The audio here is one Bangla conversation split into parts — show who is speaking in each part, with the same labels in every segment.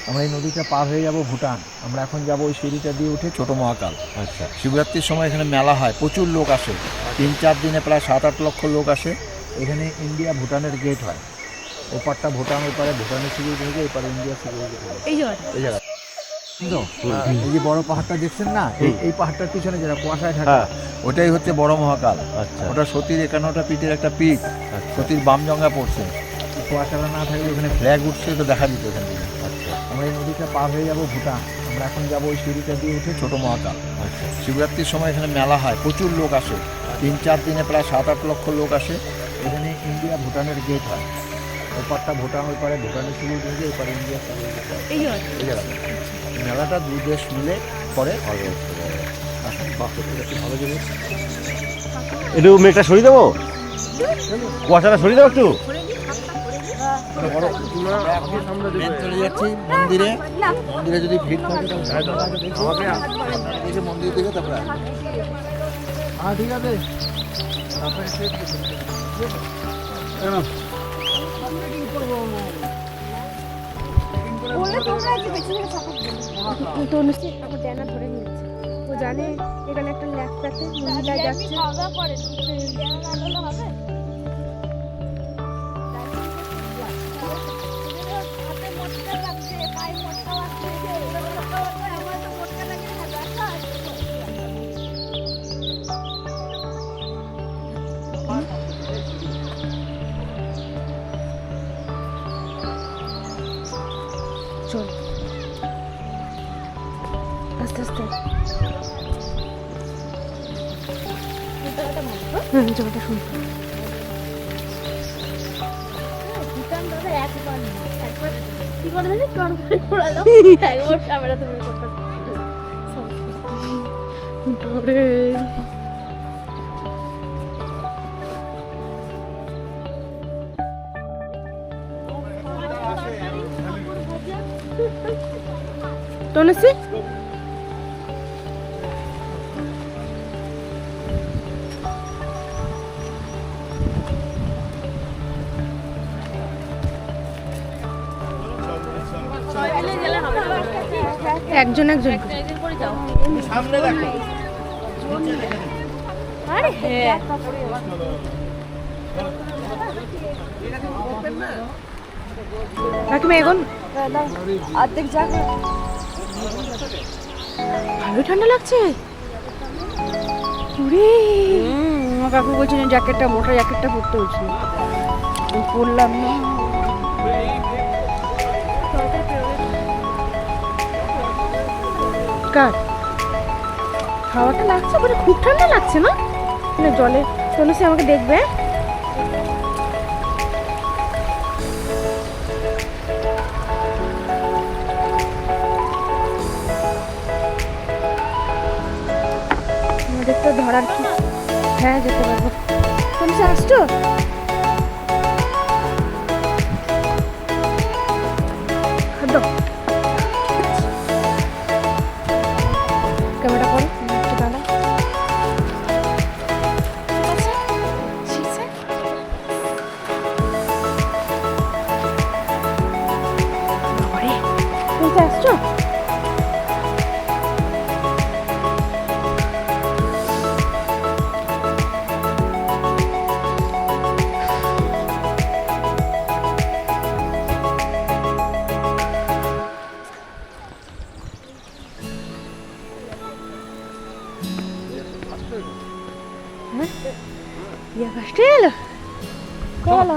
Speaker 1: আমরা এই নদীটা পার হয়ে যাব ভুটান। আমরা এখন যাব ওই সিঁড়িটা দিয়ে উঠে ছোট মহাকাল।
Speaker 2: আচ্ছা,
Speaker 1: শিবরাত্রির সময় এখানে মেলা হয়, প্রচুর লোক আসে, 3-4 দিনে প্রায় 7-8 লক্ষ লোক আসে। এখানে ইন্ডিয়া ভুটানের গেট হয়, ওপারটা ভুটান, ওপারে ভুটানের সিকিউরিটি থেকে, এপারে ইন্ডিয়া সিকিউরিটি থেকে। এই জায়গা এই যে বড় পাহাড়টা দেখছেন না, এই পাহাড়টার পিছনে যেটা কুয়াশায় ঢাকা, ওটাই হচ্ছে বড় মহাকাল।
Speaker 2: আচ্ছা,
Speaker 1: ওটা সতীর 51টা পিঠের একটা পিঠ, সতীর বামজঙ্গা পড়ছে। কুয়াশাটা না থাকলে ওখানে ফ্ল্যাগ উঠছে, তো দেখা যেত এখান থেকে। আমরা এই নদীটা পার হয়ে যাব ভুটান। আমরা এখন যাব ওই সিঁড়িটা দিয়ে উঠে ছোট মহাকাল। শিবরাত্রির সময় এখানে মেলা হয়, প্রচুর লোক আসে, 3-4 দিনে প্রায় 7-8 লক্ষ লোক আসে। এখানে ইন্ডিয়া ভুটানের গেট হয়, ওপারটা ভুটান, ওই পারে ভুটানের সিকিউরিটি থেকে, এপারে ইন্ডিয়া সিকিউরিটি। এই জায়গা মেলাটা দুই দেশ মিলে করে। ভালো জিনিস।
Speaker 2: একটু মেঘটা সরিয়ে দেবো, কুয়াশাটা সরিয়ে দেবো একটু।
Speaker 1: চলে যাচ্ছি মন্দিরে। মন্দিরে যদি ভিড় থাকে তাহলে মন্দির থেকে তারপরে হ্যাঁ ঠিক আছে।
Speaker 3: ধরে নিচ্ছে, ও জানে এখানে একটা ল্যাপটপে মহিলা যাচ্ছে। চল আস্তে আস্তে। জায়গাটা শুনতে কি করে একবার ক্যামেরা তুমি টনসি একজন একজন
Speaker 2: সামনে দেখো।
Speaker 3: আরে হ্যাঁ কাকিমা এখন অর্ধেক জায়গা ভালোই ঠান্ডা লাগছে। আমার কাকু বলছিলেন জ্যাকেটটা, মোটা জ্যাকেটটা পরতে বলছিল, পরলাম না। কার হাওয়াটা লাগছে, মানে খুব ঠান্ডা লাগছে না, মানে জলে চলে সে আমাকে দেখবে। আমাদের তো ধরার কি, হ্যাঁ যেতে পারবো। তুমি আসছো? ক্যামেরা করো একটু দাঁড়া। তুমি আসছো?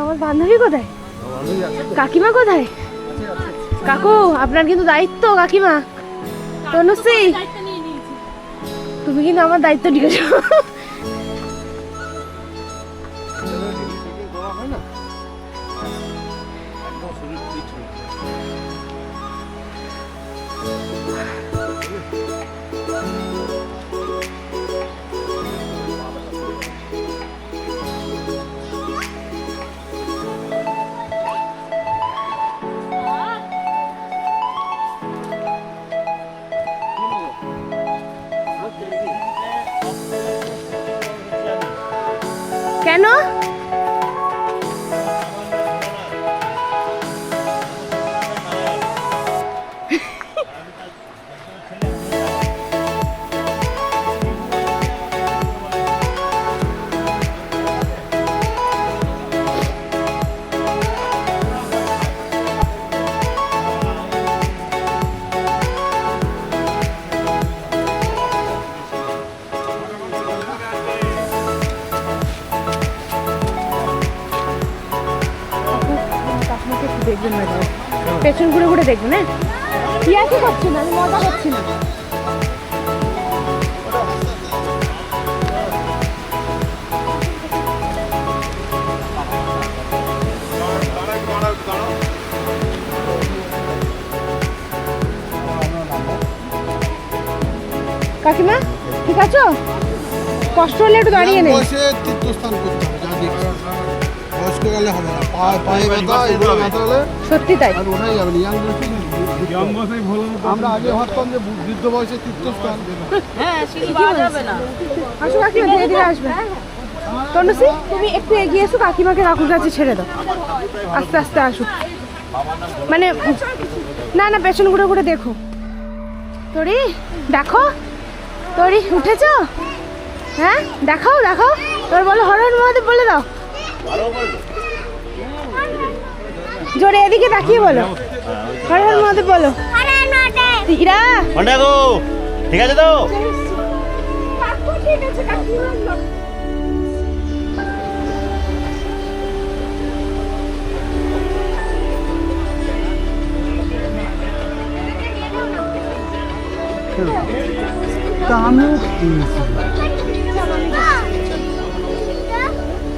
Speaker 3: আমার বান্ধবী কোথায়? কাকিমা কোথায়? কাকু আপনার কিন্তু দায়িত্ব। কাকিমা তনুশ্রী, তুমি কিন্তু আমার দায়িত্ব নিয়েছো। কেন? দেখবেন না এবার। পেছন ঘুরে ঘুরে দেখবেন, হ্যাঁ? ইয়া কি করছি না, আমি মজা করছি না। কাকিমা ঠিক আছো? কষ্ট হলে একটু দাঁড়িয়ে নেই।
Speaker 4: বসে তীর্থস্থান করতে হবে, যা দেখছি। বয়স্ক গেলে হবে না, পায়ে ব্যথা, এগুলো ব্যথা হলে
Speaker 3: সত্যি তাই।
Speaker 4: আর ওরাই যাবে না, ইয়াং আমরা আগে ভাবতাম যে বৃদ্ধ বয়সে তীর্থস্থান।
Speaker 3: আসো কাকিমা, ধীরে ধীরে আসবে। তনুশ্রী তুমি একটু এগিয়ে এসো, কাকিমাকে কাকুর কাছে ছেড়ে দাও, আস্তে আস্তে আসো। মানে না না, পেছন ঘুরে ঘুরে দেখো। তোরি দেখো, তোরি উঠেছো? হ্যাঁ দেখাও দেখাও, তোর বলো হর হর মহাদেব বলে দাও জোরে, এদিকে তাকিয়ে বলো হর হর মহাদেব বলো। ইরা
Speaker 2: পান্ডা গো, ঠিক আছে তো?
Speaker 3: ঠিক আছে কাকিমা।
Speaker 4: তা আমিও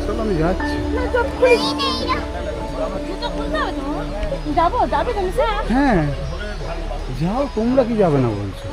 Speaker 4: চল, আমি যাচ্ছি।
Speaker 3: যাবো যাবে তুমি?
Speaker 4: হ্যাঁ যাও, তোমরা কি যাবে না বলছো?